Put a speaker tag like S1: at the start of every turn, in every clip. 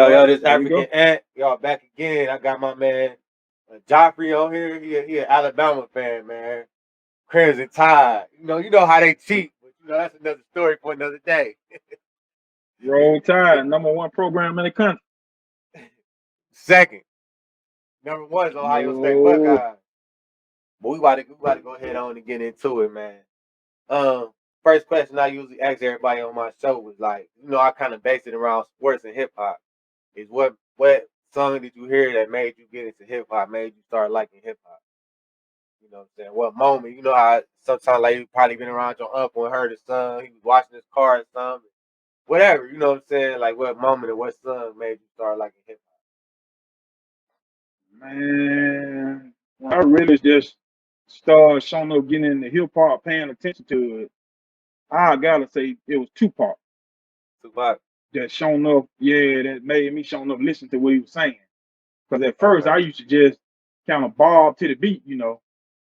S1: Yo,
S2: right,
S1: this
S2: there you
S1: African
S2: go.
S1: ant, y'all back again. I got my man Joffrey on here. He an Alabama fan, man. Crimson Tide. You know how they cheat, but that's another story for another day.
S2: Roll Tide, #1 program in the country.
S1: Second, number one is Ohio State
S2: No,
S1: Buckeyes. But we about to go ahead on and get into it, man. Um, First question I usually ask everybody on my show was like, I kind of base it around sports and hip hop. Is what song did you hear that made you get into hip hop, made you start liking hip hop? You know what I'm saying? What moment? You know how sometimes like you probably been around your uncle and heard his son, he was washing his car or something. Whatever, you know what I'm saying? Like what moment or what song made you start liking hip
S2: man. When I really just started showing up, getting into hip hop, paying attention to it, I gotta say it was Tupac
S1: hop? Tupac.
S2: that shown up. Yeah, that made me showing up, listen to what he was saying. Because at first
S1: Okay.
S2: I used to just kind of bob to the beat.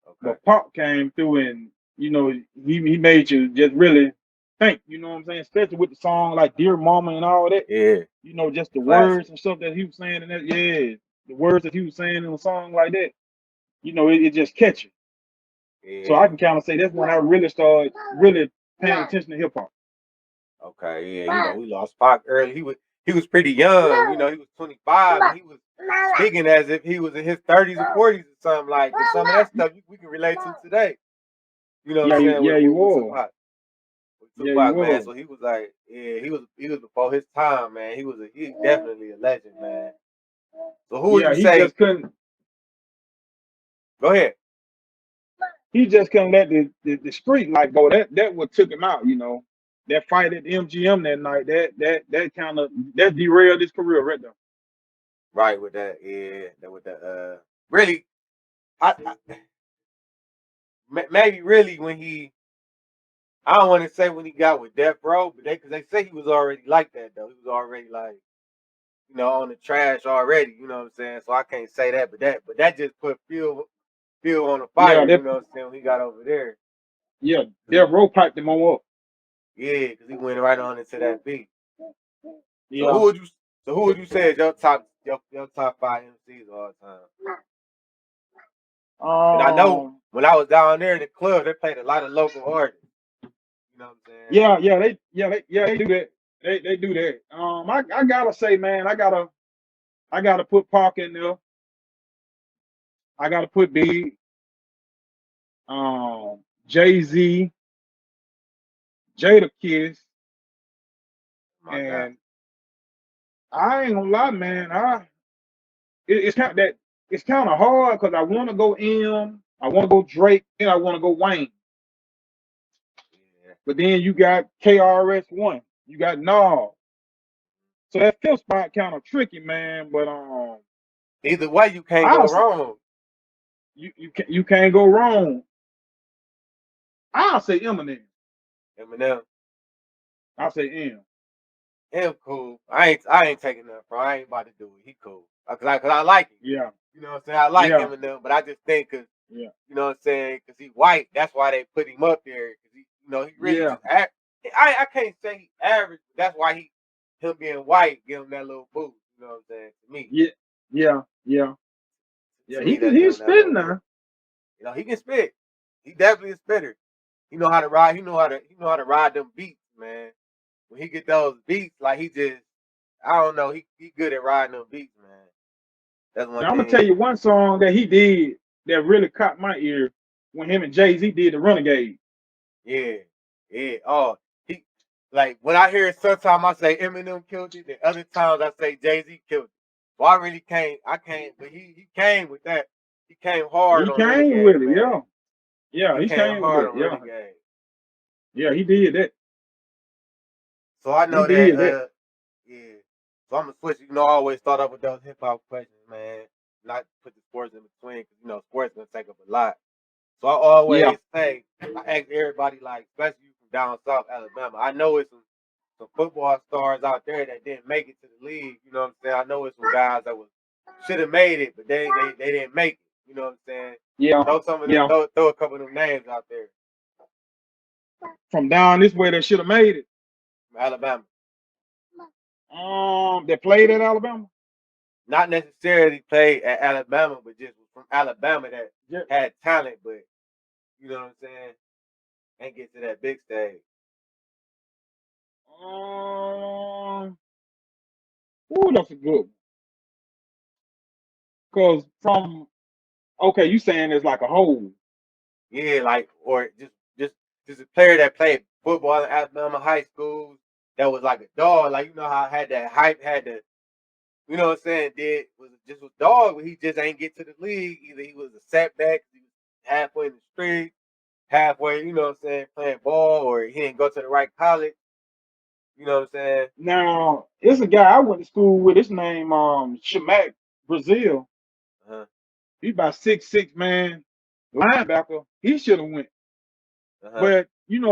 S1: Okay.
S2: But Pop came through and he made you just really think. You know what I'm saying? Especially with the song like "Dear Mama" and all that.
S1: Yeah.
S2: Just the
S1: Classic.
S2: words and stuff that he was saying and that. Yeah, the words that he was saying in a song like that. It just catchy. So I
S1: Yeah.
S2: can kind of say that's when I really started really paying attention to hip hop.
S1: Okay. Yeah. We lost Pac early. He was pretty young. He was 25 and he was speaking as if he was in his 30s or 40s or something like. Cause some of that stuff we can relate to today. You know what I'm saying?
S2: Yeah, he
S1: With
S2: was.
S1: Tupac. With
S2: Yeah, he
S1: Tupac, man.
S2: was.
S1: So he was like, yeah, he was before his time, man. He's definitely a legend, man. So who would you
S2: Yeah,
S1: say? Go ahead.
S2: he just couldn't let the street life go. That what took him out. That fight at the MGM that night, that kind of that derailed his career right there.
S1: Right with that, yeah. That with that, really, I maybe really when I don't want to say when he got with Death Row, but because they say he was already like that though. He was already like on the trash already. You know what I'm saying? So I can't say that, but that just put fuel on the
S2: Yeah,
S1: fire. You know what I'm saying? When he got over there,
S2: yeah,
S1: 'cause
S2: that rope piped him on up.
S1: yeah, because he went right on into that beat. So
S2: Yeah.
S1: who would you say is your top five MCs of all time? And I know
S2: Um.
S1: when I was down there in the club, they played a lot of local artists. You know what I'm saying?
S2: They do that. They do that. I gotta say, man, I gotta put Park in there. I gotta put Big, Jay Z, Jada Kiss,
S1: My God.
S2: and I ain't gonna lie, man. It's kind of that. It's kind of hard because I want to go I want to go Drake, and I want to go Wayne.
S1: Yeah.
S2: But then you got KRS-One, you got Nas. So that fifth spot kind of tricky, man. But
S1: Either way, you can't go
S2: honestly,
S1: wrong.
S2: you can't go wrong. I'll say Eminem.
S1: Eminem,
S2: I'll say M.
S1: him cool. I ain't taking nothing from. I ain't about to do it. He cool. Cause I like him.
S2: Yeah,
S1: You know what I'm saying? I like
S2: yeah,
S1: Eminem, but I just think cause
S2: yeah,
S1: you know what I'm saying? Cause he white. That's why they put him up there. Cause he really
S2: yeah,
S1: just I can't say he average. But that's why him being white give him that little boost. You know what I'm saying? To me,
S2: yeah, yeah, yeah, yeah.
S1: to
S2: He
S1: me,
S2: can
S1: that give
S2: he's
S1: him that little
S2: spitting
S1: boost.
S2: now.
S1: He can spit. He definitely a spitter. He know how to ride. He know how to ride them beats, man. When he get those beats, like he just, I don't know. He good at riding them beats, man. That's one
S2: Now I'm gonna tell
S1: thing.
S2: you one song that he did that really caught my ear when him and Jay Z did the Renegade.
S1: Yeah, yeah. Oh, he like when I hear it, sometimes I say Eminem killed it. The other times I say Jay Z killed it. So I really can't. I can't. But he came with that. He came hard
S2: He
S1: on
S2: came with
S1: Renegade,
S2: it,
S1: man.
S2: yeah, yeah.
S1: He
S2: He
S1: came
S2: came with
S1: hard
S2: it,
S1: on
S2: yeah,
S1: Renegade.
S2: yeah. He did that.
S1: So I
S2: He
S1: know that.
S2: did that.
S1: Yeah. So I'm gonna switch. I always start off with those hip hop questions, man. Not put the sports in between because sports gonna take up a lot. So I
S2: Yeah,
S1: always say, I ask everybody, like, especially you from down south Alabama. I know it's some football stars out there that didn't make it to the league. You know what I'm saying? I know it's some guys that was should have made it, but they didn't make it. You know what I'm saying?
S2: yeah,
S1: Throw some of them,
S2: yeah.
S1: throw a couple of them names out there
S2: From down this way, they should have made it.
S1: from Alabama.
S2: That played at Alabama.
S1: Not necessarily played at Alabama, but just was from Alabama that
S2: Yeah.
S1: had talent, but you know what I'm saying, ain't get to that big stage.
S2: Um, ooh, that's a good one. Cause from okay, you saying it's like a whole.
S1: Yeah, like or just a player that played football in Alabama high schools that was like a dog. Like you know how I had that hype, had the you know what I'm saying, did was just a dog, but he just ain't get to the league. Either he was a setback, he was halfway in the street, halfway, you know what I'm saying, playing ball, or he didn't go to the right college. You know what I'm saying?
S2: Now, it's a guy I went to school with. His name Shamak Brazil.
S1: Uh-huh.
S2: He's about 6'6", man, linebacker. He should have went.
S1: Uh-huh.
S2: But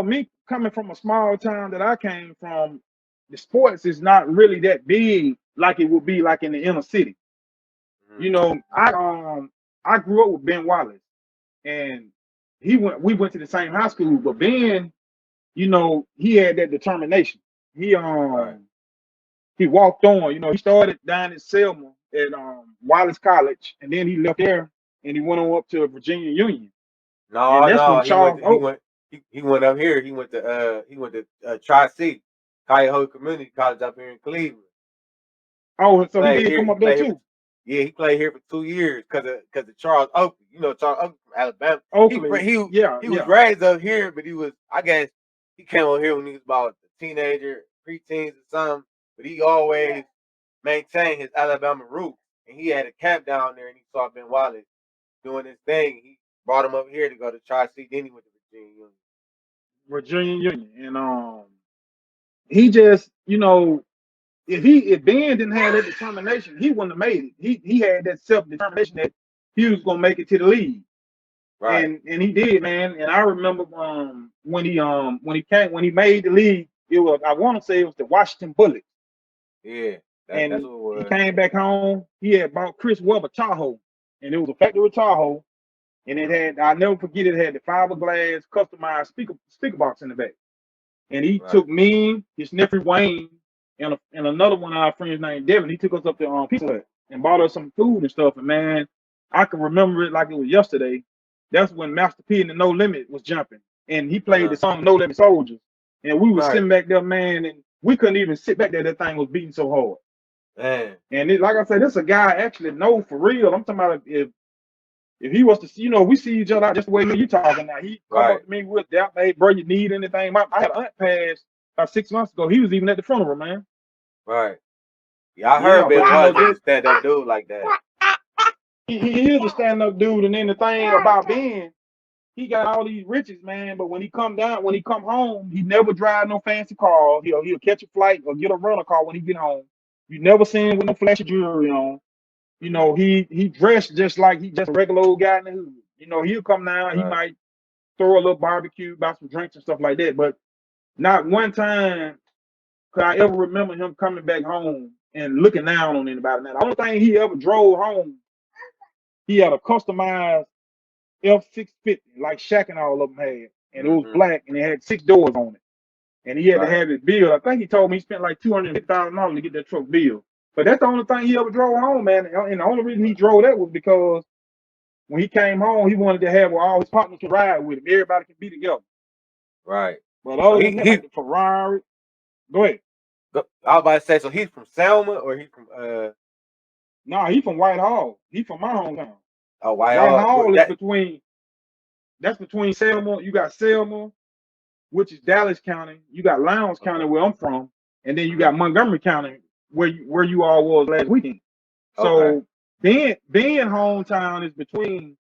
S2: me coming from a small town that I came from, the sports is not really that big like it would be like in the inner city.
S1: Mm-hmm.
S2: I grew up with Ben Wallace, and we went to the same high school, but Ben, he had that determination. He
S1: Right.
S2: um he walked on. He started down in Selma at Wallace College, and then he left there and he went on up to Virginia Union, and
S1: No,
S2: that's when
S1: no, he went
S2: Charles
S1: to, he
S2: Oak.
S1: went he went up here. He went to Tri-C, Cuyahoga Community College up here in Cleveland.
S2: Oh,
S1: He
S2: so he
S1: played
S2: did
S1: here.
S2: come
S1: He
S2: up there
S1: played here for
S2: too.
S1: yeah. He played here for 2 years because of Charles Oakley. You know Charles Oakley from Alabama. He
S2: Oakley,
S1: he
S2: yeah,
S1: he was
S2: yeah.
S1: raised up here, but he was I guess he came over here when he was about a teenager, preteens or something. But he always maintained his Alabama roots, and he had a camp down there, and he saw Ben Wallace doing his thing. He brought him up here to go to Tri-C. Then he went to Virginia Union.
S2: Virginia Union, and he just, if Ben didn't have that determination, he wouldn't have made it. He had that self determination that he was gonna make it to the league,
S1: Right.
S2: and he did, man. And I remember when he made the league, it was, I want to say, it was the Washington Bullets,
S1: Yeah. That's
S2: and
S1: what it
S2: he
S1: was.
S2: came back home. He had bought Chris Webber Tahoe, and it was a factory Tahoe, and it
S1: Uh-huh.
S2: had, I never forget, it had the fiberglass customized speaker box in the back. And he
S1: Right.
S2: took me, his nephew Wayne, and another one of our friends named Devin. He took us up to Pizza Hut and bought us some food and stuff. And man, I can remember it like it was yesterday. That's when Master P and the No Limit was jumping, and he played the
S1: Uh-huh.
S2: song No Limit Soldiers. And we was
S1: Right.
S2: sitting back there, man, and we couldn't even sit back there. That thing was beating so hard.
S1: Man.
S2: And like I said, this a guy I actually know for real. I'm talking about if he was to see, we see each other out just the way you talking now. He come
S1: Right.
S2: up to me with that, hey, bro, you need anything? I had an aunt pass about 6 months ago. He was even at the funeral, man.
S1: Right. Yeah, I heard
S2: Yeah,
S1: Ben
S2: but
S1: Wallace was a stand up dude like that.
S2: he is a stand up dude. And then the thing about Ben, he got all these riches, man. But when he come home, he never drive no fancy car. He'll catch a flight or get a rental car when he get home. You never seen him with no flashy jewelry on.
S1: Mm-hmm.
S2: He dressed just like he just a regular old guy in the hood. He'll come down. He
S1: Right.
S2: might throw a little barbecue, buy some drinks and stuff like that. But not one time could I ever remember him coming back home and looking down on anybody. Now, the only thing he ever drove home, he had a customized F-650, like Shaq and all of them had. And it was
S1: Mm-hmm.
S2: black and it had 6 doors on it. And he had to
S1: Right.
S2: have it built. I think he told me he spent like $250,000 to get that truck built. But that's the only thing he ever drove home, man. And the only reason he drove that was because when he came home, he wanted to have where all his partners can ride with him. Everybody can be together.
S1: Right.
S2: But
S1: So
S2: other
S1: he
S2: than that, like
S1: he
S2: the Ferrari, go ahead.
S1: I was about to say, so he's from Selma or he from
S2: Nah, he from Whitehall. He from my hometown.
S1: why
S2: Whitehall is
S1: that
S2: between Selma. You got Selma, which is Dallas County. You got Lowndes County,
S1: okay.
S2: where I'm from, and then you
S1: Mm-hmm.
S2: got Montgomery County, where you all was last weekend.
S1: Okay.
S2: So Ben hometown is between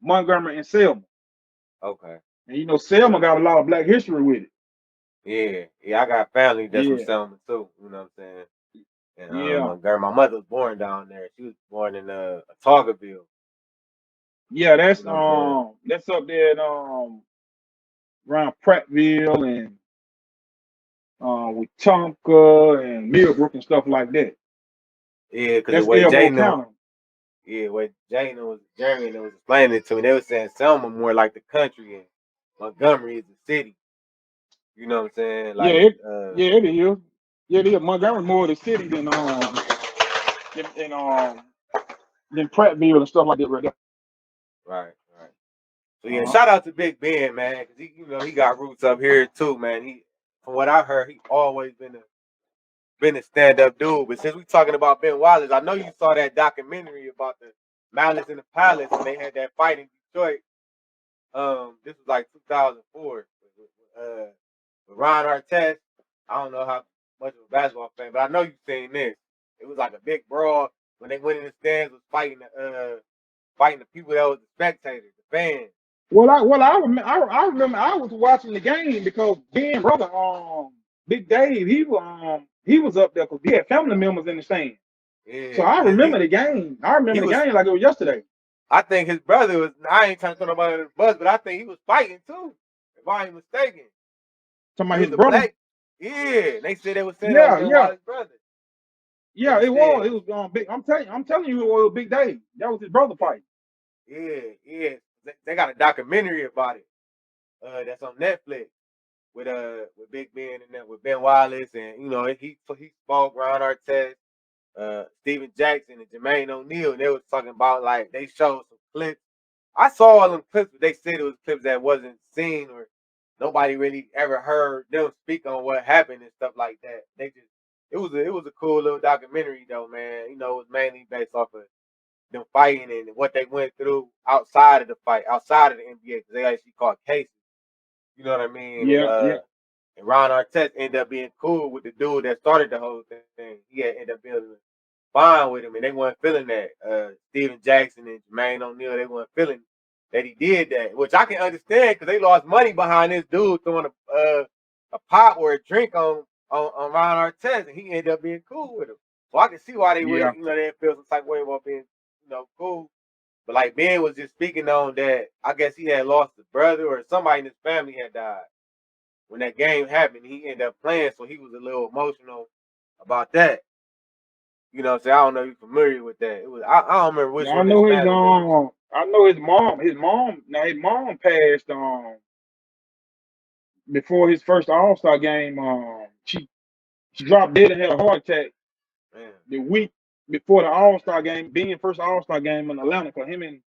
S2: Montgomery and Selma,
S1: Okay.
S2: and Selma got a lot of Black history with it.
S1: Yeah. Yeah, I got family that's from
S2: Yeah,
S1: Selma too, you know what I'm saying? And
S2: yeah,
S1: Montgomery, my mother was born down there. She was born in Targetville,
S2: yeah.
S1: you know what I'm saying?
S2: That's up there at, around Prattville and with Tonka and Millbrook and stuff like that.
S1: Yeah, because the
S2: That's
S1: way
S2: Elmo
S1: Jalen
S2: County.
S1: Yeah, what Jane was Jeremy and was explaining it to me. They were saying Selma more like the country and Montgomery is the city. You know what I'm saying?
S2: Yeah,
S1: Like,
S2: yeah, it is. Yeah, they Montgomery more the city than than Prattville and stuff like that right there.
S1: Right, right. So yeah, shout out to Big Ben, man, because he got roots up here too, man. From what I heard, he always been a stand up dude. But since we talking about Ben Wallace, I know you saw that documentary about the Malice in the Palace when they had that fight in Detroit. This was like 2004 with Ron Artest. I don't know how much of a basketball fan, but I know you've seen this. It was like a big brawl when they went in the stands, was fighting the people that was the spectators, the fans.
S2: I remember I was watching the game because Ben brother Big Dave he was up there because he had family members in the stand. So
S1: Yeah,
S2: I remember the game. I
S1: he
S2: remember the
S1: was.
S2: game like it was yesterday.
S1: I think his brother was. I ain't trying to throw nobody under the bus, but I think he was fighting too, if I ain't mistaken.
S2: Talking
S1: He
S2: about
S1: was
S2: his
S1: a
S2: brother.
S1: black. Yeah, they said that was
S2: Yeah,
S1: Ben
S2: yeah,
S1: Wallace's brother in
S2: yeah.
S1: the
S2: It was.
S1: stand.
S2: It was big. I'm telling you, it was Big Dave. That was his brother
S1: Yeah,
S2: fight.
S1: yeah. They got a documentary about it. That's on Netflix with Big Ben and that with Ben Wallace and he spoke Ron Artest, Steven Jackson and Jermaine O'Neal. And they was talking about like they showed some clips. I saw all them clips, but they said it was clips that wasn't seen or nobody really ever heard them speak on what happened and stuff like that. It was a cool little documentary though, man. It was mainly based off of them fighting and what they went through outside of the fight, outside of the NBA, because they actually caught cases. You know what I mean?
S2: Yeah, yeah,
S1: And Ron Artest ended up being cool with the dude that started the whole thing. He had ended up building fine with him, and they weren't feeling that. Steven Jackson and Jermaine O'Neal, they weren't feeling that he did that, which I can understand because they lost money behind this dude throwing a pot or a drink on Ron Artest, and he ended up being cool with him. So I can see why they would,
S2: yeah,
S1: they didn't feel some type of way about being, cool. But like Ben was just speaking on that, I guess he had lost a brother or somebody in his family had died when that game happened. He ended up playing, so he was a little emotional about that. You know what I'm saying? I don't know if you're familiar with that. It was I don't remember which
S2: yeah.
S1: one of his family members.
S2: I know his mom. His mom passed before his first All Star game. She dropped dead and had a heart attack
S1: Man,
S2: the week before the All Star game, being first All Star game in Atlanta. For him and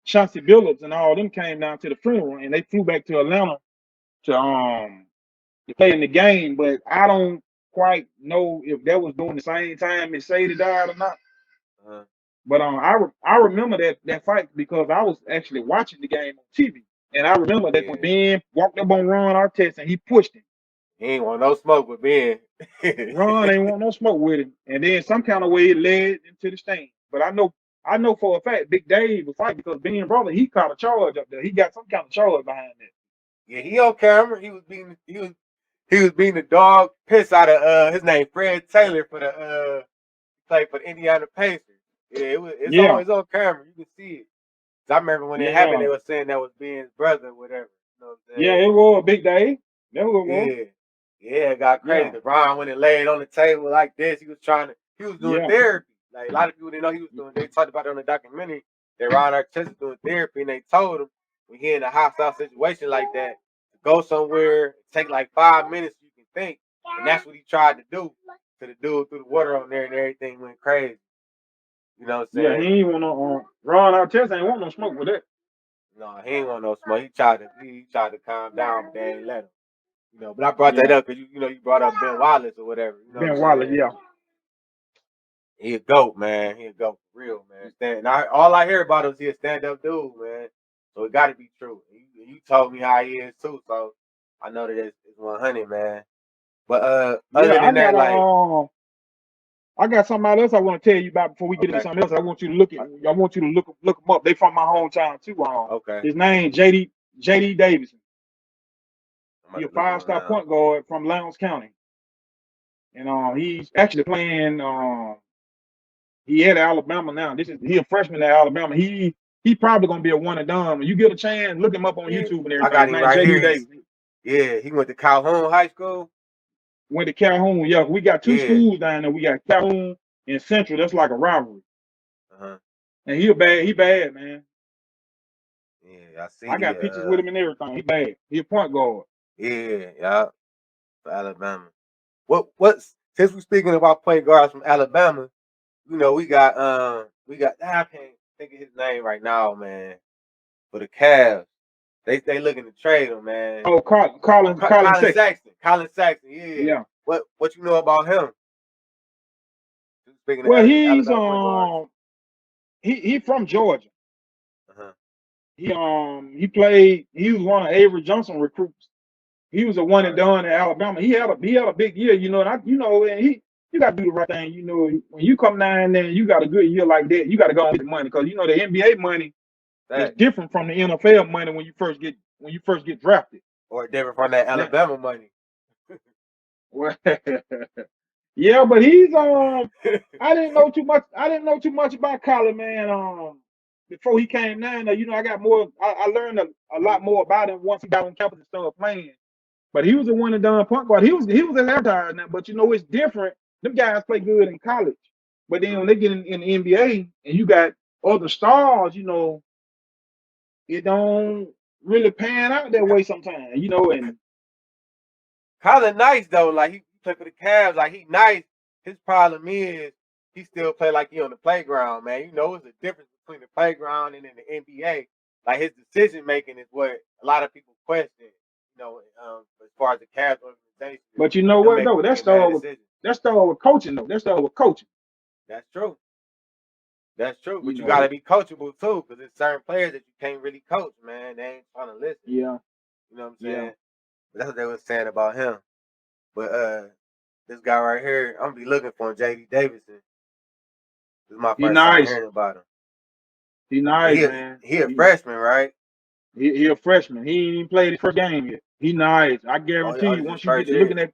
S2: Chauncey Billups and all them came down to the funeral, and they flew back to Atlanta to play in the game. But I don't quite know if that was during the same time as Sadie died or not.
S1: uh,
S2: But I remember that fight because I was actually watching the game on TV, and I remember that when
S1: yeah,
S2: Ben walked up on Ron Artest and he pushed him.
S1: he ain't want no smoke with Ben.
S2: Ron ain't want no smoke with him, and then some kind of way it led into the stand. But I know for a fact Big Dave was fighting because Ben brother he caught a charge up there. He got some kind of charge behind that.
S1: Yeah, he on camera. He was beating the dog piss out of his name Fred Taylor for the play for the Indiana Pacers. Yeah,
S2: Yeah,
S1: it's on camera. You can see it. 'Cause I remember when it happened,
S2: yeah,
S1: they were saying that was Ben's brother, or whatever. You know what I'm
S2: yeah.
S1: saying?
S2: It was Big Dave. That was.
S1: Yeah. Yeah, it got crazy.
S2: Yeah,
S1: The Ron went and laid on the table like this. He was doing
S2: yeah,
S1: therapy. Like a lot of people didn't know he was doing. They talked about it on the documentary that Ron Artest was doing therapy, and they told him when he in a hostile situation like that, to go somewhere, take like 5 minutes, you can think, and that's what he tried to do to the dude threw the water on there, and everything went crazy. You know what I'm
S2: yeah. He
S1: saying?
S2: ain't want no. Ron Artest ain't want no smoke with that.
S1: No, he ain't want no smoke. He tried to calm down, but they ain't let him. But I brought that
S2: Yeah,
S1: up because you brought up Ben Wallace or whatever. You know what I'm
S2: Ben Wallace.
S1: saying?
S2: Yeah,
S1: He a goat, man. He a goat for real, man. All I hear about him is he a stand up dude, man. So it got to be true. You told me how he is too, so I know that it's 100, man. But
S2: yeah.
S1: other than that, like,
S2: I got somebody else I want to tell you about before we get into
S1: okay,
S2: something else. I want you to look at. I want you to look them up. They from my hometown too.
S1: okay,
S2: His name JD Davidson.
S1: I'm
S2: He
S1: about
S2: a
S1: to look him up
S2: 5-star
S1: now.
S2: point guard from Lowndes County, and he's actually playing. He at Alabama now. He a freshman at Alabama. He probably gonna be a one and done. When you get a chance, look him up on
S1: Yeah,
S2: YouTube and
S1: I
S2: everything.
S1: got
S2: His
S1: him
S2: name
S1: right
S2: JD
S1: here.
S2: Davidson.
S1: He went to Calhoun High School.
S2: Went to Calhoun. Yeah, we got two
S1: Yeah,
S2: schools down there. We got Calhoun and Central. That's like a rivalry.
S1: uh-huh.
S2: And he bad man.
S1: Yeah, I see
S2: I
S1: he
S2: got pictures with him and everything. He bad. He a point guard.
S1: yeah, yeah, for Alabama. What since we're speaking about point guards from Alabama, we got I can't think of his name right now, man. For the Cavs. They looking to trade him, man.
S2: Oh, Colin
S1: Colin
S2: Sexton.
S1: Sexton. Colin Sexton, yeah.
S2: Yeah.
S1: What you know about him? Speaking of
S2: Well, he's
S1: Alabama point guards.
S2: he from Georgia.
S1: Uh-huh.
S2: He was one of Avery Johnson recruits. He was a one and
S1: Right.
S2: done in Alabama. He had a big year, and you got to do the right thing. When you come down there and you got a good year like that, you got to go and get the money because the NBA money is
S1: That
S2: different from the NFL money when you first get drafted.
S1: or different from that
S2: Now,
S1: Alabama money.
S2: well, yeah, but he's I didn't know too much. I didn't know too much about Colin, man. Before he came down there, I got more. I learned a lot more about him once he got on campus and started playing. But he was a one and done point guard. He was an advertiser now, but it's different. Them guys play good in college, but then when
S1: Mhm.
S2: they get in the NBA and you got other stars, it don't really pan out that way sometimes, and
S1: Colin nice though. Like he play for the Cavs. Like he nice. His problem is he still play like he on the playground, man. It's a difference between the playground and in the NBA. Like his decision making is what a lot of people question. As far as the Cavs organization,
S2: but you know
S1: them
S2: what though?
S1: making bad decisions.
S2: That started with coaching though. That started with coaching.
S1: That's true. That's true.
S2: You
S1: But you got to
S2: know,
S1: be coachable too, because there's certain players that you can't really coach, man. They ain't trying to listen.
S2: yeah,
S1: You know what I'm
S2: yeah.
S1: saying? But that's what they was saying about him. But this guy right here, I'm gonna be looking for him, JD Davidson. This is my
S2: He
S1: first time
S2: nice.
S1: hearing about him.
S2: He
S1: But
S2: nice,
S1: he a,
S2: man.
S1: he a freshman, right?
S2: He a freshman. He ain't even played his first game yet. He nice. I guarantee
S1: Oh,
S2: you,
S1: this is his
S2: once you get
S1: first
S2: to
S1: year.
S2: looking at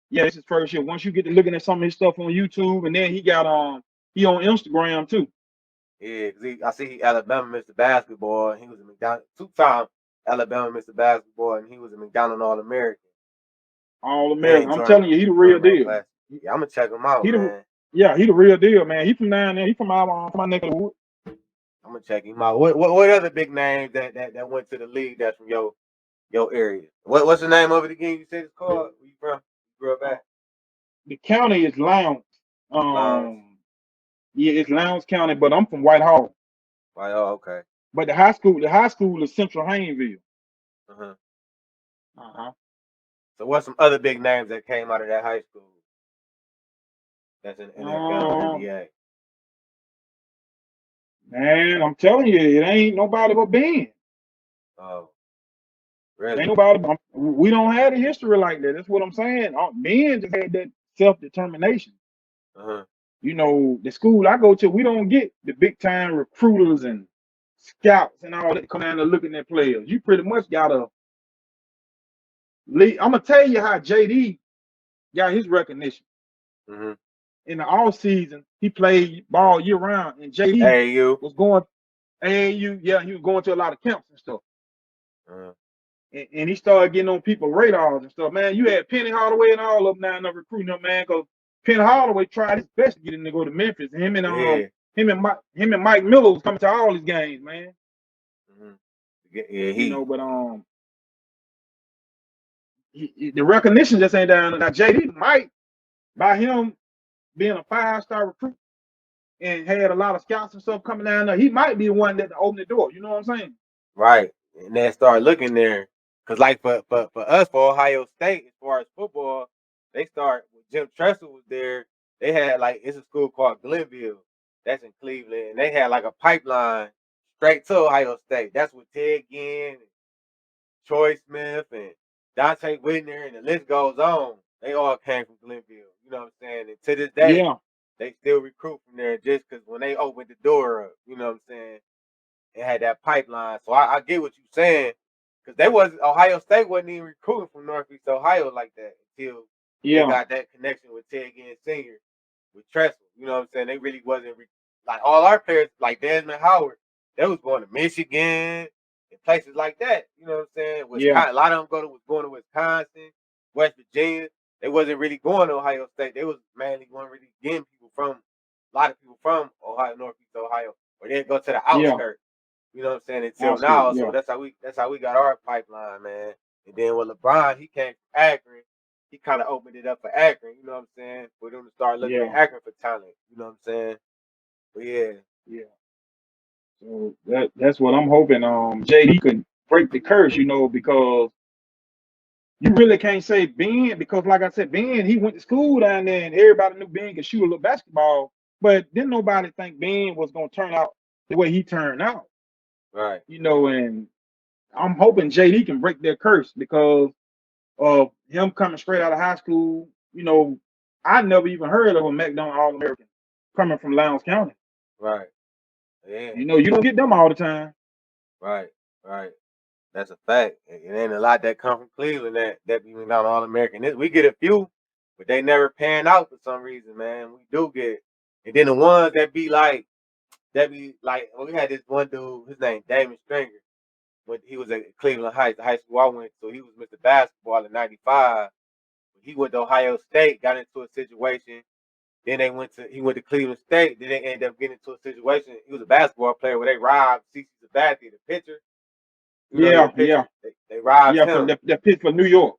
S2: yeah, this is first year. Once you get to looking at some of his stuff on YouTube, and then he on Instagram too.
S1: Yeah, because I see he Alabama Mr. Basketball, and he was a McDonald two-time Alabama Mr. Basketball, and he was a McDonald All-American.
S2: All American.
S1: And
S2: I'm telling you, he the real
S1: joined my
S2: deal.
S1: class. Yeah, I'm gonna check him out,
S2: He the
S1: man.
S2: yeah, he the real deal, man. He from down there. He from my neck of the wood.
S1: I'm gonna check him out. What other big names that went to the league that's from your area? What's the name of it again? You said it's called. Where you from? You grew up
S2: Uh,
S1: at
S2: the county is Lowndes.
S1: Lowndes.
S2: Yeah, it's Lowndes County, but I'm from Whitehall.
S1: Right. Oh, okay.
S2: But the high school is Central Haynesville.
S1: Uh-huh.
S2: Uh-huh.
S1: So what's some other big names that came out of that high school that's in NFL or
S2: Um,
S1: NBA?
S2: Man, I'm telling you, it ain't nobody but Ben.
S1: Oh,
S2: Ain't
S1: really?
S2: nobody. We don't have a history like that. That's what I'm saying. Ben just had that self determination.
S1: Uh-huh.
S2: The school I go to, we don't get the big time recruiters and scouts and all that come down and looking at players. You pretty much gotta lead. I'm gonna tell you how JD got his recognition.
S1: Mm-hmm.
S2: In the off season, he played ball year round, and JD
S1: Hey, you.
S2: was going AAU. Yeah, he was going to a lot of camps and stuff.
S1: Uh-huh.
S2: And he started getting on people's radars and stuff. Man, you had Penny Hardaway and all of them now recruiting him, man, because Penny Hardaway tried his best to get him to go to Memphis. And
S1: Yeah.
S2: him and Mike Miller was coming to all his games, man.
S1: Mm-hmm. Yeah. He.
S2: But the recognition just ain't down. Now JD might, by him being a 5-star recruit and had a lot of scouts and stuff coming down there, he might be the one that opened the door. You know what I'm saying?
S1: Right. And then start looking there. Cause like for us for Ohio State, as far as football, they start when Jim Tressel was there, they had like it's a school called Glenville. That's in Cleveland. And they had like a pipeline straight to Ohio State. That's what Ted Ginn, Troy Smith, and Dante Whitner, and the list goes on. They all came from Glenville. You know what I'm saying? And to this day,
S2: Yeah,
S1: they still recruit from there just because when they opened the door up, you know what I'm saying? It had that pipeline. So I get what you're saying. Because Ohio State wasn't even recruiting from Northeast Ohio like that until they
S2: yeah,
S1: got that connection with Ted Ginn Sr. with Tressel. You know what I'm saying? They really wasn't like all our players, like Desmond Howard, they was going to Michigan and places like that. You know what I'm saying?
S2: yeah,
S1: Wisconsin, a lot of them was going to Wisconsin, West Virginia. They wasn't really going to Ohio State. They was mainly going really getting people from a lot of people from Ohio, Northeast Ohio, or they'd go to the
S2: yeah.
S1: outskirts. You know what I'm saying? Until
S2: Outskirts,
S1: now, so
S2: yeah.
S1: that's how we got our pipeline, man. And then with LeBron, he came from Akron. he kind of opened it up for Akron. You know what I'm saying? For them to start looking at
S2: Yeah,
S1: Akron for talent. You know what I'm saying? But yeah,
S2: yeah. So that's what I'm hoping. JD can break the curse, because you really can't say Ben, because like I said, Ben, he went to school down there and everybody knew Ben could shoot a little basketball, but didn't nobody think Ben was gonna turn out the way he turned out,
S1: right,
S2: and I'm hoping JD can break their curse because of him coming straight out of high school. I never even heard of a McDonald All American coming from Lowndes County.
S1: right. Yeah,
S2: You don't get them all the time.
S1: right, right. That's a fact. It ain't a lot that come from Cleveland that be down All American. We get a few, but they never pan out for some reason, man. We do get, and then the ones that be like, well, we had this one dude, his name Damon Stringer, but he was at Cleveland Heights, the high school I went to. He was Mr. Basketball in '95. He went to Ohio State, got into a situation. Then he went to Cleveland State. Then they ended up getting into a situation. He was a basketball player where they robbed CC Sabathia, the pitcher. He a
S2: Yeah,
S1: pitcher.
S2: yeah,
S1: They robbed
S2: yeah. From
S1: him.
S2: the pitch for New York.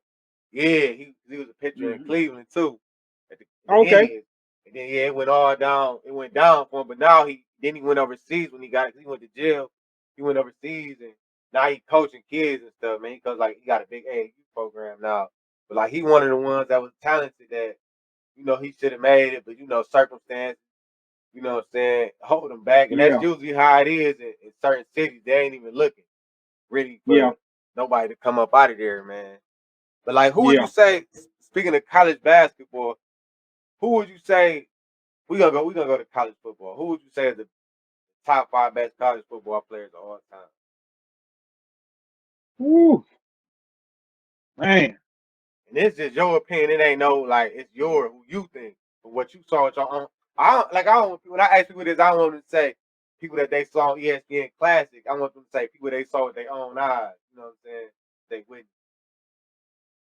S1: Yeah, he was a pitcher in
S2: Hmm.
S1: Cleveland too, at the
S2: Okay.
S1: Indians. And then yeah, it went all down. It went down for him. But now he went overseas when he went to jail. He went overseas and now he coaching kids and stuff, man. Because like he got a big AAU program now. But like he one of the ones that was talented that he should have made it, but circumstances, what I'm saying, hold him back. And that's
S2: Yeah,
S1: usually how it is in certain cities. They ain't even looking really
S2: yeah,
S1: for nobody to come up out of there, man. But like, who would you
S2: yeah.
S1: say? Speaking of college basketball, who would you say we gonna go? We gonna go to college football. Who would you say is the top five best college football players of all time?
S2: Woo, man.
S1: And it's just your opinion. It ain't no like it's your who you think, but what you saw with your own. I don't like. I don't. When I ask people this, I don't want them to say people that they saw on ESPN Classic. I want them to say people they saw with their own eyes. You know what I'm saying? They witnessed.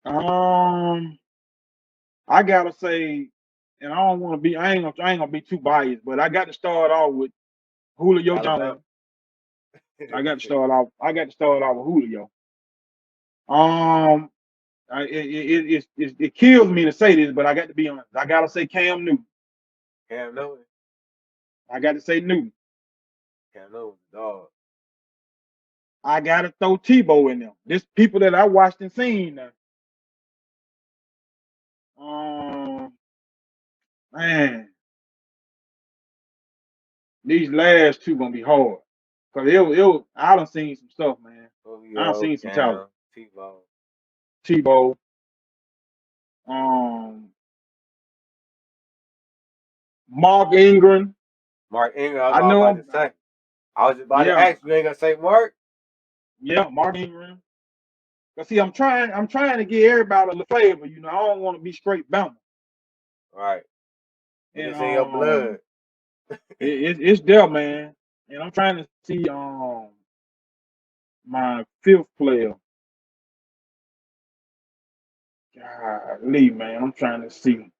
S2: Um, I gotta say, and I don't want to be. I ain't gonna be too biased, but I got to start off with Julio
S1: Alabama.
S2: Jones. I got to start off with Julio. Um, it kills me to say this, but I got to be honest. I gotta say Cam Newton.
S1: Cam Newton.
S2: I got to say Newton.
S1: Cam Newton, dog.
S2: I gotta throw Tebow in there. This people that I watched and seen now. Um, man, these last two gonna be hard. Cause I done seen some stuff, man. I done
S1: Julio,
S2: seen some talent.
S1: Cam, Tebow.
S2: Tebow, um, Mark Ingram.
S1: Mark Ingram. I was
S2: I
S1: all
S2: know
S1: about
S2: him.
S1: to say. I was just about to
S2: Yeah,
S1: ask you. You ain't gonna say Mark?
S2: yeah, Mark Ingram. Cause see, I'm trying to get everybody a little flavor. I don't want to be straight Bama.
S1: Right. And
S2: And
S1: it's in your blood.
S2: it's there, man. And I'm trying to see my fifth player. Golly, man, I'm trying to see.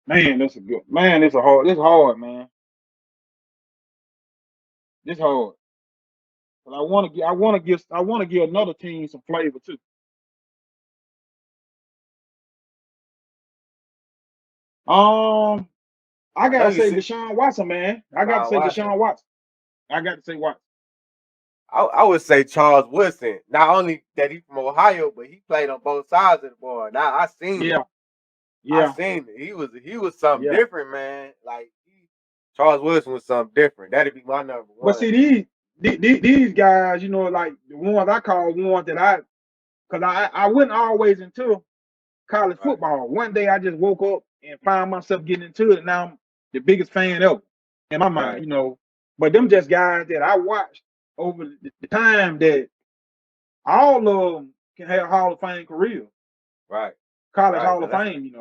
S2: Man, that's a good man. It's hard, man. It's hard. But I want to give another team some flavor too. Um, I
S1: I know
S2: gotta
S1: you
S2: say
S1: see
S2: Deshaun Watson, man. I got to
S1: Sean
S2: say
S1: Watson.
S2: Deshaun Watson. I got to say Watson.
S1: I would say Charles Woodson. Not only that he from Ohio, but he played on both sides of the ball. Now I seen it.
S2: Yeah,
S1: I
S2: yeah,
S1: seen it. He was something
S2: yeah.
S1: different, man. Like Charles Woodson was something different. That'd be my number
S2: But
S1: one.
S2: see these guys, like the ones I call ones that cause I wasn't always into college
S1: Right,
S2: football. One day I just woke up and found myself getting into it. And now I'm the biggest fan ever in my
S1: right,
S2: mind. But them just guys that I watched over the time that all of them can have Hall of Fame career,
S1: right,
S2: college
S1: right.
S2: Hall
S1: No,
S2: of Fame.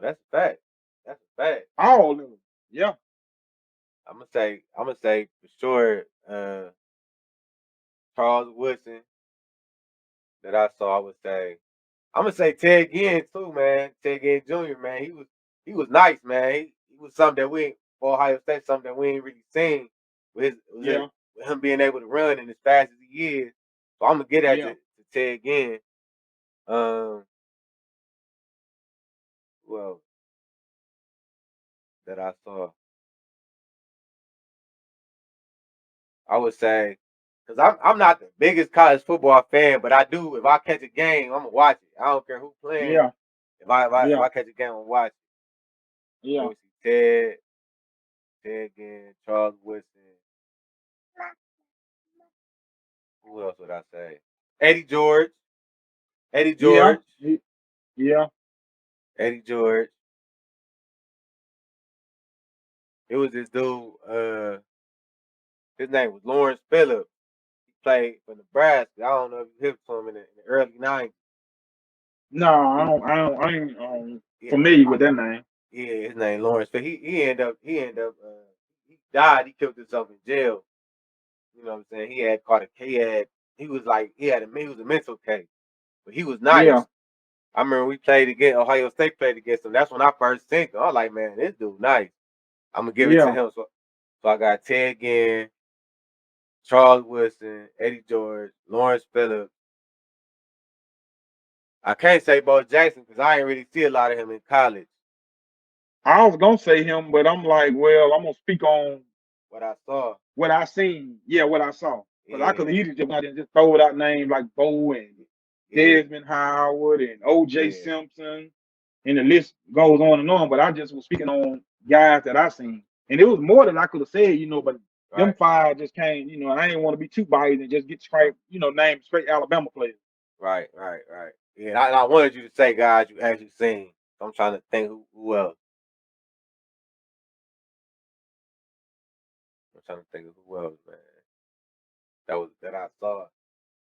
S1: that's a fact. That's a fact.
S2: All of them. Yeah.
S1: I'm gonna say for sure, Charles Woodson that I saw. I would say I'm gonna say Ted Ginn too, man. Ted Ginn Jr. Man, he was nice, man. He was something that for Ohio State, something that we ain't really seen
S2: Yeah.
S1: with him being able to run and as fast as he is. So I'm gonna get that
S2: Yeah.
S1: to Ted Ginn. Um, well, that I saw, I would say, because I'm not the biggest college football fan, but I do. If I catch a game, I'm gonna watch it. I don't care who playing.
S2: Yeah,
S1: If I
S2: yeah,
S1: catch a game, I'm gonna watch it. Let
S2: yeah.
S1: me see, Ted again, Charles Woodson. Who else would I say? Eddie George, Eddie
S2: Yeah,
S1: George,
S2: yeah.
S1: Eddie George. It was this dude. His name was Lawrence Phillips. He played for Nebraska. I don't know if you hit to him in the early '90s.
S2: No, I ain't
S1: Yeah,
S2: familiar with that name.
S1: yeah, his name Lawrence. But he died. He killed himself in jail. You know what I'm saying? He had caught a he was like he was a mental case, but he was
S2: Yeah,
S1: nice. I remember we played against Ohio State played against him. That's when I first seen him. I was like, man, this dude nice. I'm gonna give it to
S2: yeah.
S1: him. So I got Ted Ginn, Charles Woodson, Eddie George, Lawrence Phillips. I can't say Bo Jackson because I ain't really see a lot of him in college.
S2: I was gonna say him, but I'm like, well, I'm gonna speak on
S1: What I saw,
S2: what I seen. Yeah, what I saw. Because I could
S1: yeah,
S2: easily just went out and just throw out names like Bo and
S1: yeah,
S2: Desmond Howard and O.J.
S1: yeah,
S2: Simpson, and the list goes on and on. But I just was speaking on guys that I seen, and it was more than I could have said, But them
S1: right,
S2: five just came. I didn't want to be too biased and just get straight, name straight Alabama players.
S1: right. Yeah, and I wanted you to say guys you actually seen. So I'm trying to think who else. I'm trying to think of who else, man. That I saw.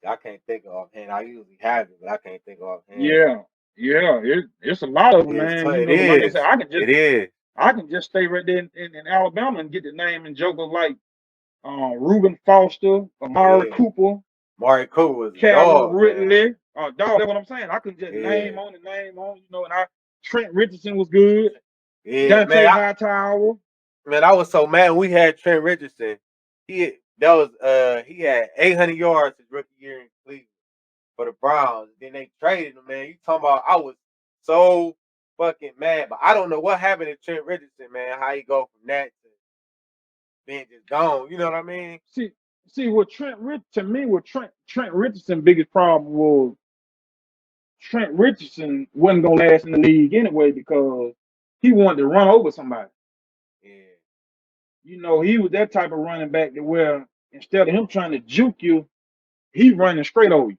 S1: I can't think of offhand. I usually have it, but I can't think of offhand.
S2: Yeah, yeah, it's a lot of them, man.
S1: It
S2: But like I said,
S1: is. It is.
S2: I can just stay right there in Alabama and get the name and jokers like Reuben Foster, Amari
S1: Yeah.
S2: Cooper,
S1: Mark Cooper was a
S2: Calvin
S1: dog, man.
S2: Ridley. Dog, that's what I'm saying. I can just
S1: Yeah.
S2: name on, and Trent Richardson was good.
S1: Yeah,
S2: Dante Hightower.
S1: I was so mad when we had Trent Richardson. He had 800 yards his rookie year in Cleveland for the Browns. Then they traded him, man. You talking about I was so fucking mad. But I don't know what happened to Trent Richardson, man. How he go from that to being just gone. You know what I mean?
S2: See, what to me, what Trent Richardson biggest problem was Trent Richardson wasn't gonna last in the league anyway because he wanted to run over somebody.
S1: Yeah,
S2: He was that type of running back that where instead of him trying to juke you, he running straight over you.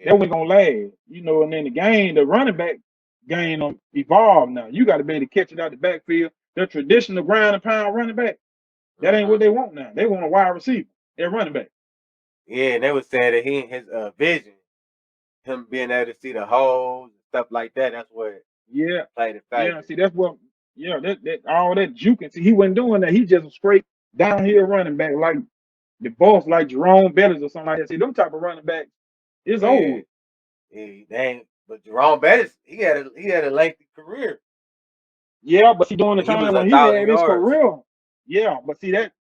S2: That
S1: yeah.
S2: wasn't gonna last. And then the running back game evolved now. You got to be able to catch it out the backfield. The traditional ground and pound running back, that ain't
S1: Uh-huh.
S2: what they want now. They want a wide receiver. They're running back.
S1: Yeah, and they was saying that his vision, him being able to see the holes and stuff like that, that's what
S2: Yeah,
S1: played a
S2: yeah.
S1: factor.
S2: See, that's what. Yeah, that all that juking. See, he wasn't doing that. He just a straight downhill running back, like the boss, like Jerome Bettis or something like that. See, them type of running backs, it's
S1: Yeah,
S2: over.
S1: yeah. But Jerome Bettis, he had a lengthy career,
S2: Yeah, but see, during the
S1: and he was
S2: time
S1: a
S2: when he
S1: thousand
S2: had his
S1: yards.
S2: career, yeah, but see that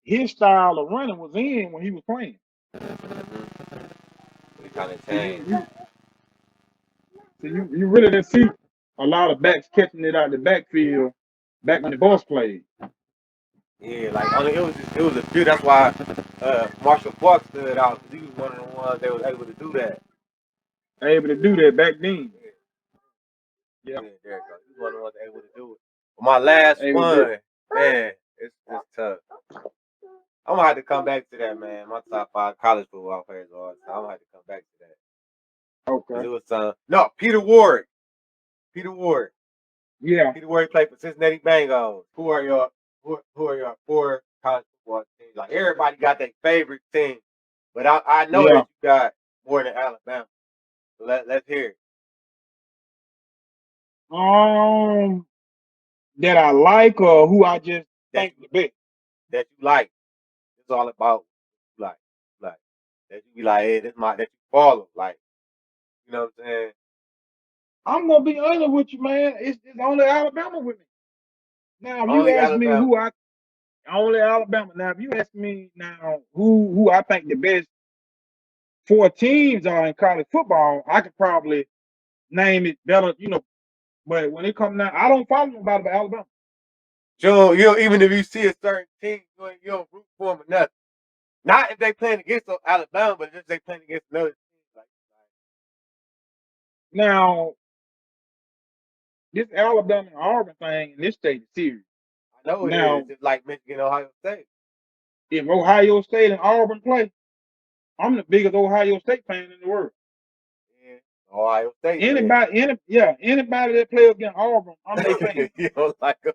S2: his style of running was in when he was playing.
S1: Mm-hmm. It kind of
S2: See,
S1: changed.
S2: you really didn't see a lot of backs catching it out the backfield back when the boss played.
S1: Yeah, like only it was a few. That's why Marshall Falk stood out because he was one of the ones that was able to do that.
S2: Able to do that back then.
S1: Yeah,
S2: Yeah,
S1: yeah, there you go. He was one of the ones able to do it. But my last
S2: able to do it.
S1: one, man, it's tough. I'm gonna have to come back to that, man. My top five college football players all the time. I'm gonna have to come back to that because
S2: Okay.
S1: it was no Peter Ward. Peter Ward.
S2: Yeah.
S1: Peter Ward played for Cincinnati Bengals. Who are your four college football teams? Like everybody got their favorite team, but I know that
S2: Yeah.
S1: you got more than Alabama. So let's hear it.
S2: Um, that I like or who I just
S1: That
S2: think the best.
S1: you like. It's all about like that you be like, hey, this my that you follow. Like, you know what I'm saying?
S2: I'm gonna be honest with you, man. It's only Alabama with me. Now, if you
S1: Only
S2: ask me
S1: Alabama.
S2: who I only Alabama. Now, if you ask me now who I think the best 4 teams are in college football, I could probably name it better, But when it comes down, I don't follow nobody but Alabama.
S1: Even if you see a certain team, you don't root for them or nothing. Not if they playing against Alabama, but if they playing against another team.
S2: Now, this Alabama and Auburn thing in this state is serious.
S1: I know it is.
S2: Now,
S1: It's like Michigan, Ohio State.
S2: if Ohio State and Auburn play, I'm the biggest Ohio State fan in the world.
S1: Yeah, Ohio State fan.
S2: Anybody that plays against Auburn, I'm their fan.
S1: You don't like them.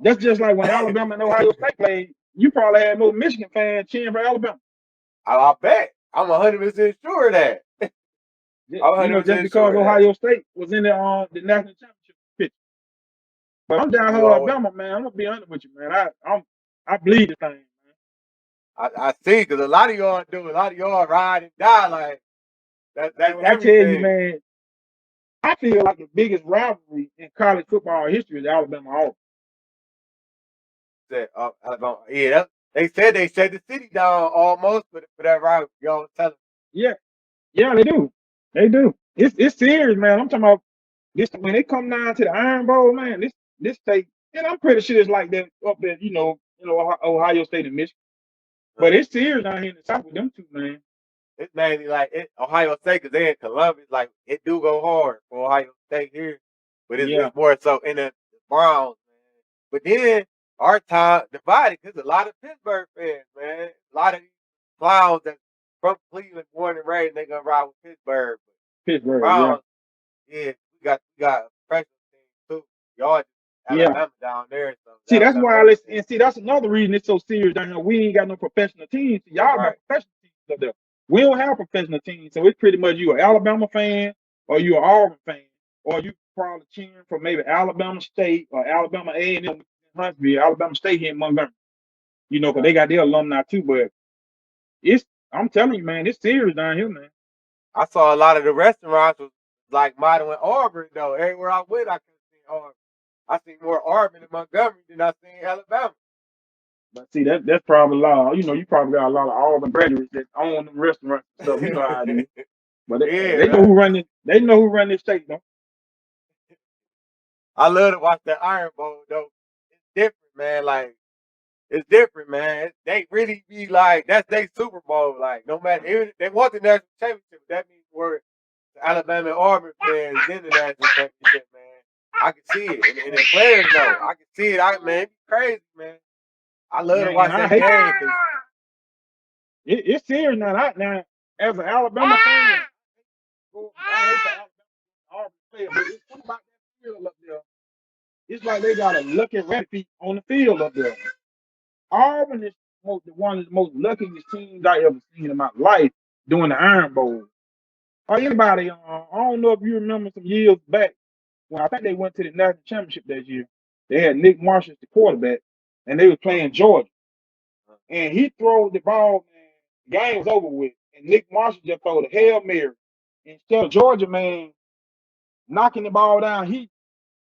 S2: That's just like when Alabama and Ohio State played. You probably had more Michigan fans cheering for Alabama.
S1: I bet. I'm 100% sure of that. I'm
S2: Just
S1: 100%
S2: because
S1: sure of that.
S2: Ohio State was in the national championship picture. But I'm down here Alabama, man. I'm gonna be honest with you, man. I bleed the thing, man.
S1: I see, because a lot of y'all ride and die like that's
S2: I tell you,
S1: everything.
S2: man, I feel like the biggest rivalry in college football history is Alabama Auburn.
S1: Alabama. Yeah, they said they shut the city down almost for that rivalry. Y'all tell them.
S2: Yeah, they do. They do. It's serious, man. I'm talking about this when they come down to the Iron Bowl, man. This state, and I'm pretty sure it's like that up there, Ohio State and Michigan. But it's serious down here in the South with them two, man.
S1: It's mainly like Ohio State, because they're in Columbus. Like, it do go hard for Ohio State here, but
S2: Yeah.
S1: it's more so in the Browns, man. But then our time divided, because a lot of Pittsburgh fans, man, a lot of these clowns that from Cleveland, born and raised, they gonna ride with Pittsburgh.
S2: Pittsburgh,
S1: Browns, yeah, we got a professional team too. Y'all just
S2: yeah.
S1: Alabama down there, so
S2: See, that's
S1: Alabama
S2: why
S1: everything.
S2: see, that's another reason it's so serious down here. We ain't got no professional teams. Y'all
S1: Right.
S2: got professional teams up there. We don't have professional teams, so it's pretty much you an Alabama fan or you an Auburn fan, or you probably cheering for maybe Alabama State or Alabama A&M in Huntsville, Alabama State here in Montgomery. Because they got their alumni too. But I'm telling you, man, it's serious down here, man.
S1: I saw a lot of the restaurants was like modeling Auburn though. Everywhere I went, I could see Auburn. I seen more Auburn in Montgomery than I seen Alabama.
S2: But see, that's probably a lot. You probably got a lot of Auburn graduates that own them restaurants and stuff. You know how it is. But
S1: Yeah,
S2: they know who run it. They know who run this state, though.
S1: I love to watch the Iron Bowl though. It's different, man. Like, it's different, man. They really be like, that's their Super Bowl. Like, no matter, even they want the national championship. That means we're the Alabama and Auburn fans in the national championship, man. I can see it, and the players know. I can see it. Man, it's crazy, man. I love to watch
S2: I
S1: that
S2: hate
S1: game because
S2: it's serious now. As an Alabama fan, I hate the Alabama Auburn player, but it's something about that field up there. It's like they got a lucky rabbit feet on the field up there. Auburn is one of the most luckiest teams I ever seen in my life doing the Iron Bowl. Or anybody, I don't know if you remember some years back when I think they went to the national championship that year. They had Nick Marshall as the quarterback, and they were playing Georgia. And he threw the ball, man. Game was over with. And Nick Marshall just threw the Hail Mary. Instead of Georgia, man, knocking the ball down, he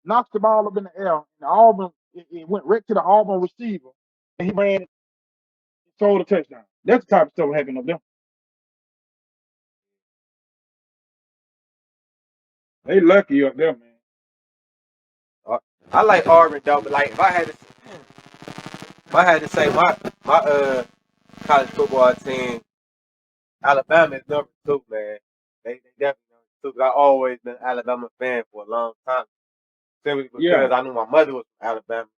S2: knocks the ball up in the air. And Auburn, it went right to the Auburn receiver. And he ran it, threw the touchdown. That's the type of stuff happening up there. They lucky up there, man.
S1: I like Auburn though. But like, if I had to say my college football team, Alabama is number 2, man. They definitely number 2. I always been an Alabama fan for a long time, simply
S2: Yeah,
S1: because I knew my mother was from Alabama.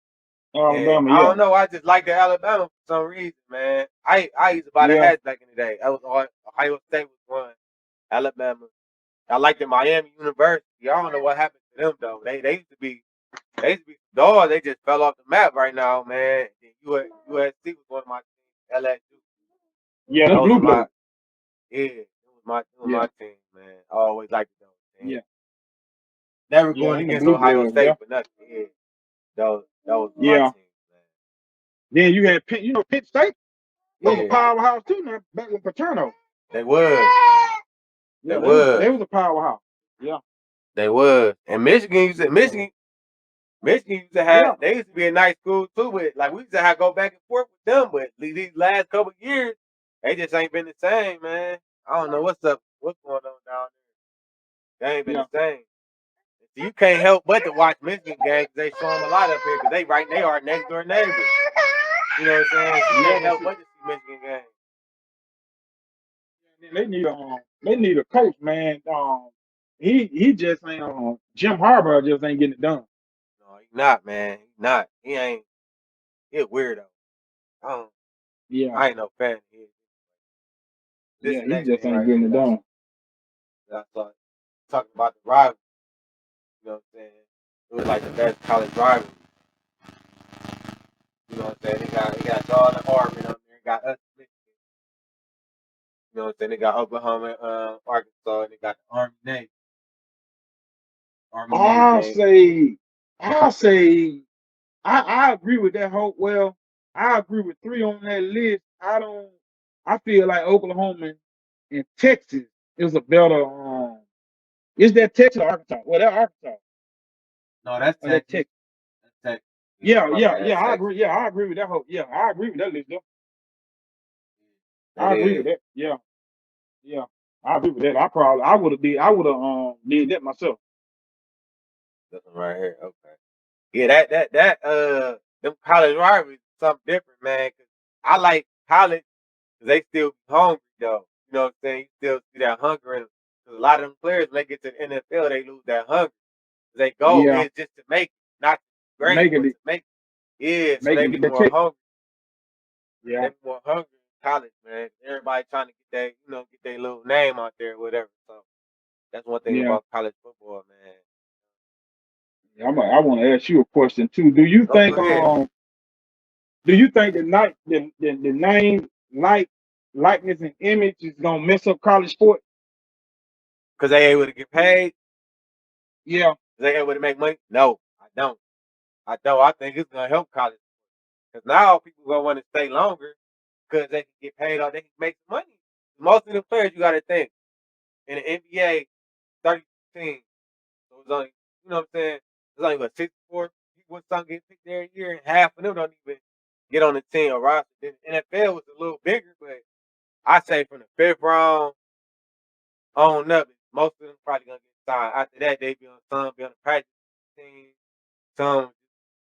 S1: And
S2: Alabama,
S1: I
S2: yeah.
S1: don't know, I just like the Alabama for some reason, man. I used to buy the
S2: Yeah.
S1: hats back in the day. That was Ohio State was one, Alabama. I liked the Miami University. I don't know what happened to them though. They used to be dogs. They just fell off the map right now, man. And USC was one of my teams. LSU.
S2: Yeah,
S1: That
S2: that's
S1: was
S2: blue blood.
S1: it was my team, man. I always liked those teams.
S2: Yeah.
S1: Never
S2: Yeah,
S1: going
S2: in the
S1: against
S2: blue
S1: Ohio
S2: blood,
S1: State
S2: yeah.
S1: for nothing. Yeah. That was my
S2: Yeah.
S1: team, man.
S2: Then you had Penn State was a
S1: Yeah.
S2: powerhouse too now back with Paterno.
S1: They was. They
S2: Yeah, they
S1: was.
S2: was a powerhouse. Yeah.
S1: They was. And Michigan used to
S2: Yeah.
S1: have, they used to be a nice school too, but like we used to have to go back and forth with them, but these last couple of years, They just ain't been the same, man. I don't know what's up, what's going on down there. They ain't been
S2: Yeah.
S1: the same. You can't help but to watch Michigan games. They show them a lot up here because they are next door neighbors. You know what I'm saying? You
S2: Yeah,
S1: can't
S2: but
S1: help
S2: see,
S1: but to see Michigan games.
S2: they need a coach, man. He just ain't Jim Harbaugh just ain't getting it done.
S1: No, he's not, man. He's not. He ain't. He a weirdo. I don't.
S2: Yeah,
S1: I ain't no fan of his. This
S2: yeah,
S1: is the
S2: he
S1: next
S2: just
S1: thing
S2: ain't
S1: right here
S2: getting it done.
S1: that I saw talking about the rivalry. You know what I'm saying? It was like the best college rivalry. You know what I'm saying? They got all the Army on there. Got us, Michigan. You know what I'm saying? They got Oklahoma, Arkansas, and they got the Army Navy. Army Navy
S2: I'll
S1: game.
S2: say, I'll say, I agree with that whole. Well, I agree with three on that list. I don't. I feel like Oklahoma and Texas is a better. Is that Texas or Arkansas? Well, that Arkansas.
S1: No, that's
S2: Or that
S1: Texas.
S2: Texas.
S1: That's Texas. Yeah,
S2: Yeah,
S1: my
S2: yeah,
S1: bad.
S2: yeah.
S1: That's
S2: I
S1: Texas.
S2: agree. Yeah, I agree with that whole. Yeah, I agree with that list. Though.
S1: That
S2: I agree with
S1: is.
S2: that. Yeah, yeah. I agree with that. I would have did that myself.
S1: This one right here. Okay. Yeah, them college rivalries is something different, man. 'Cause I like college because they still be hungry though. You know what I'm saying? You still see that hunger in them. 'Cause a lot of them players, when they get to the NFL, they lose that hunger. Their goal
S2: Yeah,
S1: is just to make it, not to be great,
S2: making
S1: but
S2: it,
S1: to make it. Yeah, so they
S2: making
S1: be
S2: it. That
S1: more
S2: check.
S1: hungry.
S2: Yeah,
S1: They be more hungry in college, man. Everybody trying to get get their little name out there, or whatever. So that's one thing
S2: yeah.
S1: about college football, man.
S2: Yeah, I want to ask you a question too.
S1: Oh, go ahead.
S2: Do you think the name likeness and image is gonna mess up college sport?
S1: Because they able to get paid.
S2: Yeah,
S1: They able to make money. No, I don't. I don't. I think it's gonna help college because now people gonna want to stay longer because they can get paid or they can make some money. Most of the players you got to think in the NBA, 30 teams. So it's only, you know what I'm saying? There's only what 64 people some get picked every year, and half of them don't even get on the team or roster. Then the NFL was a little bigger, but I say from the fifth round on up, most of them probably gonna get signed. After that, they be on some be on the practice team, some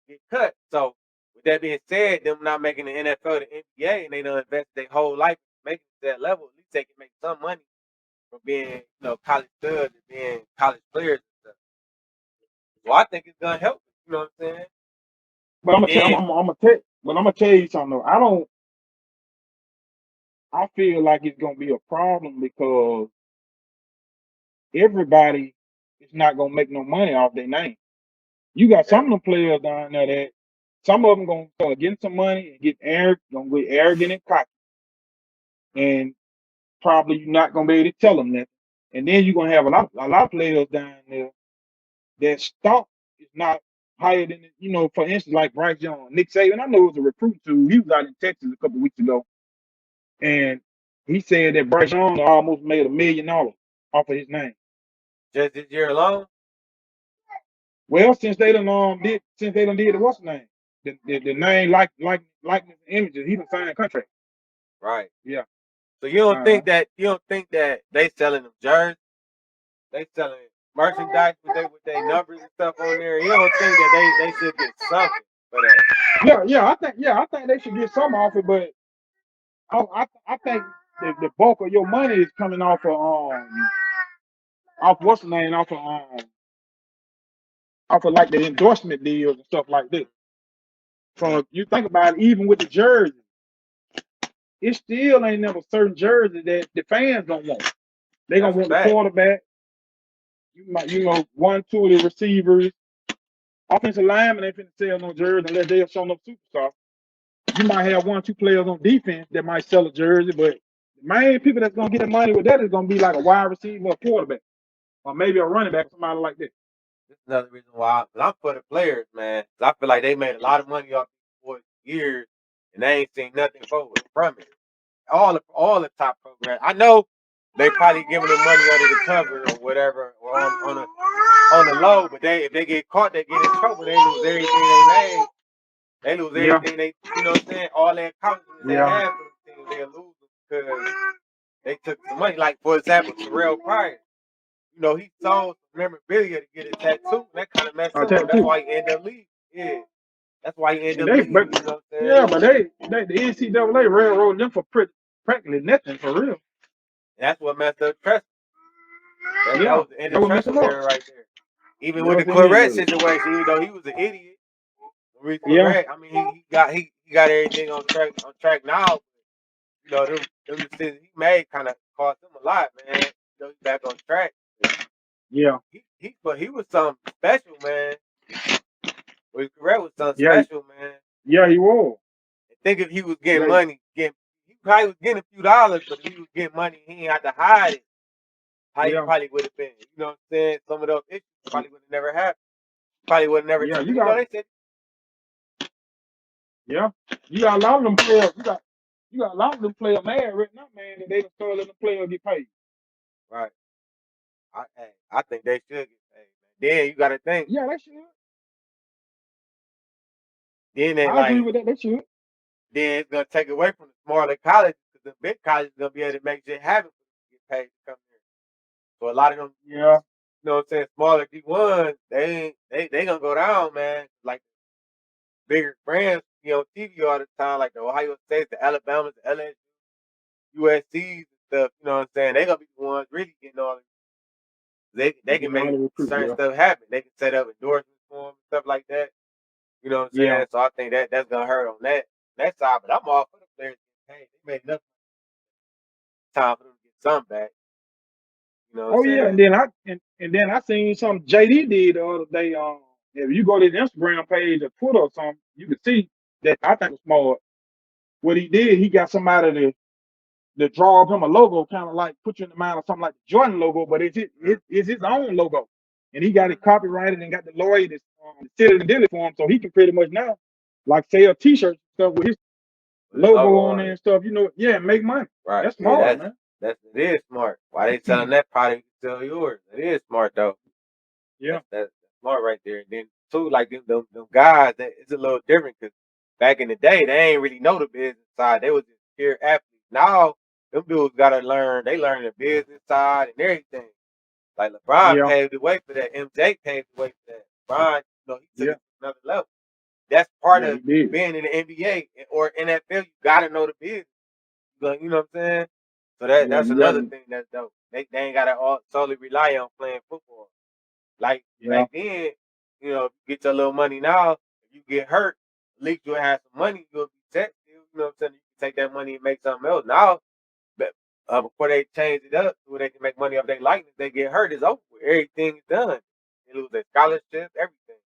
S1: get cut. So with that being said, them not making the NFL, the NBA, and they don't invest their whole life making it to that level. At least they can make some money from being, college studs and being college players and stuff. So I think it's gonna help. You know what I'm saying?
S2: but
S1: And then
S2: I'm gonna tell you something. Though. I don't. I feel like it's gonna be a problem because everybody is not gonna make no money off their name. You got some of
S1: every
S2: them players down there that some of them gonna start getting some money and gonna get arrogant and cocky, and probably you're not gonna be able to tell them that. And then you're gonna have a lot of players down there that stock is not higher than for instance, like Bryce Young, Nick Saban. I know it was a recruit too. He was out in Texas a couple weeks ago, and he said that Bryce Young almost made $1 million off of his name.
S1: just this year alone,
S2: Well, since they done did the what's the name, the name likeness and images, he done signed a contract.
S1: right?
S2: Yeah.
S1: So you don't
S2: Uh-huh.
S1: think that they selling them jerseys, they selling merchandise with their numbers and stuff on there. You don't think that they should get something for that?
S2: Yeah, I think they should get some off it, but I think the bulk of your money is coming off what's the name off of like the endorsement deals and stuff like this. So if you think about it, even with the jersey, it still ain't never certain jersey that the fans don't want. They gonna
S1: That's a
S2: want the
S1: fact.
S2: quarterback. You might, one, two of the receivers, offensive linemen ain't finna sell no jersey unless they are showing up superstar. You might have one, two players on defense that might sell a jersey, but the main people that's gonna get the money with that is gonna be like a wide receiver, a quarterback, or maybe a running back, somebody like that.
S1: This is another reason why I'm for the players, man. 'Cause I feel like they made a lot of money off these boys for years, and they ain't seen nothing from it. All the top programs. I know they probably giving them money under the cover or whatever, or on the low. But if they get caught, they get in trouble. They lose everything they made. They lose
S2: Yeah,
S1: everything they, you know what I'm saying? All their accomplishments they
S2: yeah,
S1: had for the team, they lose them because they took some money. Like, for example, Terrell Pryor, you know, he sold some memorabilia to get a tattoo, and that kind of messed him up. That's
S2: tattoo.
S1: why he ended up leaving. Yeah. That's why he ended
S2: And
S1: up
S2: they,
S1: leaving,
S2: but
S1: you know what I'm saying?
S2: yeah, but the NCAA railroaded them for practically nothing for real.
S1: And that's what messed up Trust. That
S2: Yeah,
S1: was the end
S2: that
S1: of
S2: would mess them
S1: Trust's
S2: up.
S1: era right there. Even
S2: That
S1: with
S2: was
S1: the
S2: the end
S1: Corvette
S2: of it.
S1: situation, even though he was an idiot, Maurice
S2: Yeah,
S1: Corvette, I mean, he got everything on track now. You know, them decisions he made kind of cost him a lot, man. You know, he's back on track.
S2: yeah,
S1: But he was something special, man. Maurice Corvette was something
S2: yeah,
S1: special, man.
S2: yeah. He was.
S1: And think if he was getting
S2: Yeah,
S1: money, he probably was getting a few dollars, but if he was getting money, he ain't had to hide it. How he
S2: yeah,
S1: probably would have been. You know what I'm saying? Some of those issues probably would have never happened. Probably would have never
S2: yeah.
S1: took
S2: You
S1: it. You know,
S2: got,
S1: they said,
S2: yeah. You got a lot of them players. You got a lot of them players mad right now, man, that they don't start letting the players get paid.
S1: right. I think they should get paid, man. Then you got to think.
S2: Yeah, they should.
S1: Then they
S2: I agree
S1: like,
S2: with that. They should.
S1: then it's gonna take away from the smaller colleges because the big colleges gonna be able to make shit happen for them to get paid to come here. So a lot of them,
S2: Yeah,
S1: you know what I'm saying, smaller D1s, they gonna go down, man. Like bigger brands, you know, TV all the time, like the Ohio States, the Alabamas, the LSU, USC's and stuff. You know what I'm saying? They gonna be the ones really getting all. They can
S2: getting all
S1: make
S2: the recruit.
S1: certain
S2: Yeah,
S1: stuff happen. They can set up endorsements for them and stuff like that. You know what I'm
S2: yeah.
S1: saying? So I think that's gonna hurt on that side. But I'm all for the players getting paid. They made enough time for them to get some back. You know what I'm
S2: Oh yeah,
S1: saying?
S2: and then I seen something JD did the other day. If you go to his Instagram page or Twitter or something, you can see that I think was smart. What he did, he got somebody to draw up him a logo, kind of like put you in the mind of something like the Jordan logo, but it's his own logo, and he got it
S1: Mm-hmm.
S2: copyrighted and got the lawyer that's sit and did it for him, so he can pretty much now like sell T-shirts and stuff with his
S1: With his
S2: logo
S1: logo
S2: on
S1: on
S2: there
S1: it.
S2: and stuff. You know, yeah, make money.
S1: Right.
S2: That's
S1: Yeah,
S2: smart, man.
S1: it is smart. Why they selling that product, you can sell yours. It is smart though.
S2: Yeah.
S1: That's smart right there. And then too, like them guys, it's a little different because back in the day, they ain't really know the business side. They was just pure athletes. Now, them dudes gotta learn. They learn the business side and everything. Like LeBron
S2: Yeah,
S1: paved the way for that. MJ paved the way for that. LeBron, you know, he took
S2: yeah,
S1: it to another level. That's part
S2: yeah,
S1: of
S2: he did.
S1: being in the NBA or NFL. You gotta know the business. You know what I'm saying? So
S2: Yeah,
S1: that's
S2: you got
S1: another
S2: to.
S1: thing that's dope. They ain't gotta all solely rely on playing football. Like
S2: Yeah,
S1: back then, you know, if you get your little money now, if you get hurt, at least you'll have some money, you'll be set. You know what I'm saying? You can take that money and make something else. Now, but, before they change it up where they can make money off their likeness, they get hurt, it's over with. Everything is done. They lose their scholarships, everything.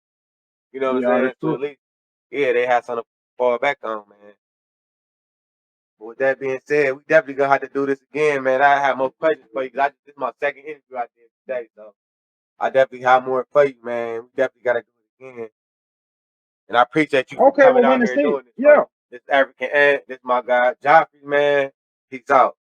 S1: You know what I'm
S2: yeah,
S1: saying?
S2: that's
S1: So
S2: true.
S1: at least, yeah, they have something to fall back on, man. But with that being said, we definitely gonna have to do this again, man. I have more questions for you because this is my second interview I did today, so I definitely have more for you, man. We definitely gotta do it again. And I appreciate you for
S2: Okay,
S1: coming
S2: well,
S1: out
S2: when
S1: here
S2: it's
S1: and
S2: it,
S1: doing this for
S2: yeah.
S1: me. This African Ant, this my guy, Jaffe, man. Peace out.